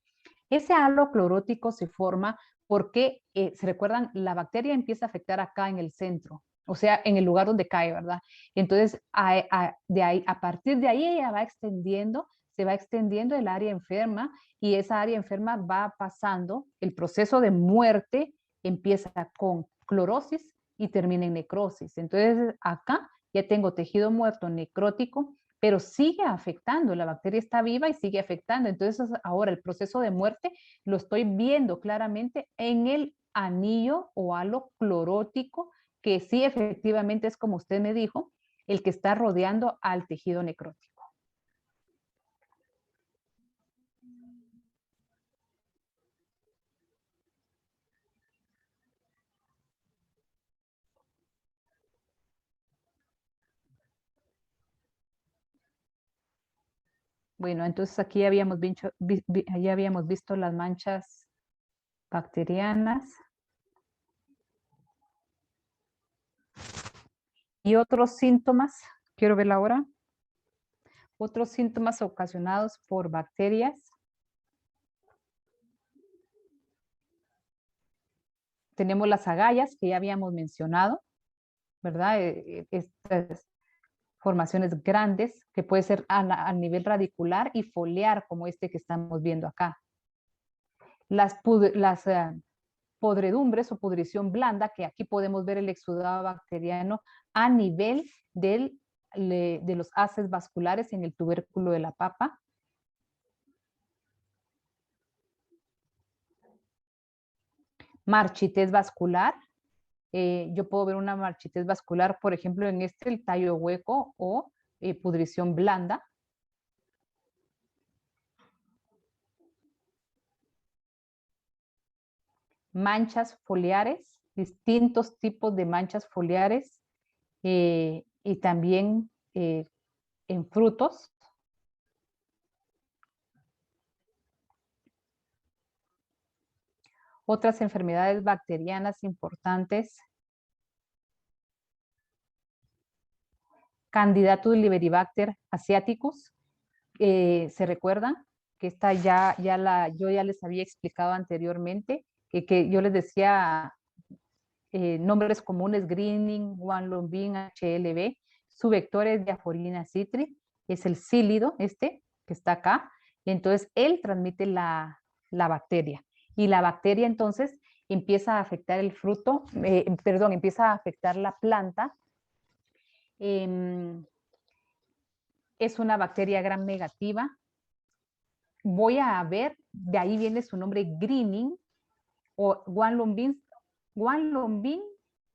Ese halo clorótico se forma porque, ¿se recuerdan? La bacteria empieza a afectar acá en el centro, o sea, en el lugar donde cae, ¿verdad? Entonces, a partir de ahí ella se va extendiendo el área enferma y esa área enferma va pasando, el proceso de muerte empieza con clorosis y termina en necrosis. Entonces, acá ya tengo tejido muerto necrótico, pero sigue afectando, la bacteria está viva y sigue afectando. Entonces ahora el proceso de muerte lo estoy viendo claramente en el anillo o halo clorótico, que sí efectivamente es como usted me dijo, el que está rodeando al tejido necrótico. Bueno, entonces aquí ya habíamos visto las manchas bacterianas. Y otros síntomas, quiero ver ahora. Otros síntomas ocasionados por bacterias. Tenemos las agallas que ya habíamos mencionado, ¿verdad? Estas formaciones grandes que puede ser a nivel radicular y foliar como este que estamos viendo acá. Las podredumbres o pudrición blanda, que aquí podemos ver el exudado bacteriano a nivel de los haces vasculares en el tubérculo de la papa. Marchitez vascular. Yo puedo ver una marchitez vascular, por ejemplo, en el tallo hueco o pudrición blanda. Manchas foliares, distintos tipos de manchas foliares y también en frutos. Otras enfermedades bacterianas importantes. Candidatus liberibacter asiaticus. ¿Se recuerdan? Que esta yo ya les había explicado anteriormente, que yo les decía nombres comunes, greening, guanlombin, HLB. Su vector es diaforina citri, es el cílido que está acá. Entonces, él transmite la bacteria. Y la bacteria, entonces, empieza a afectar el fruto, perdón, empieza a afectar la planta. Es una bacteria gram negativa. Voy a ver, de ahí viene su nombre greening o guanlombin. Guanlombin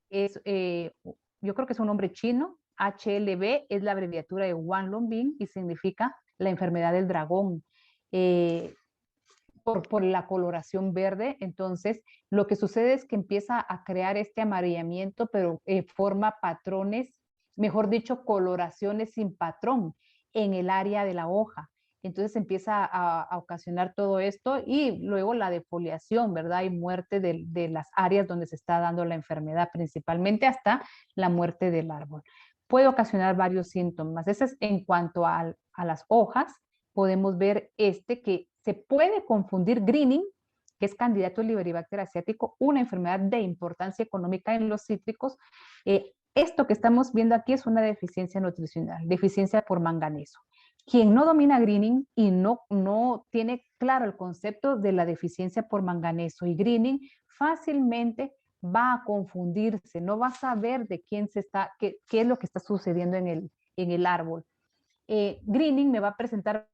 es, yo creo que es un nombre chino. HLB es la abreviatura de guanlombin y significa la enfermedad del dragón. Por la coloración verde, entonces lo que sucede es que empieza a crear este amarillamiento, pero forma patrones, mejor dicho, coloraciones sin patrón en el área de la hoja. Entonces empieza a ocasionar todo esto y luego la defoliación, ¿verdad? Y muerte de las áreas donde se está dando la enfermedad, principalmente hasta la muerte del árbol. Puede ocasionar varios síntomas. Ese es en cuanto a las hojas. Podemos ver que se puede confundir greening, que es candidato Liberibacter asiático, una enfermedad de importancia económica en los cítricos. Esto que estamos viendo aquí es una deficiencia nutricional, deficiencia por manganeso. Quien no domina greening y no tiene claro el concepto de la deficiencia por manganeso y greening, fácilmente va a confundirse, no va a saber de quién qué es lo que está sucediendo en el árbol. Greening me va a presentar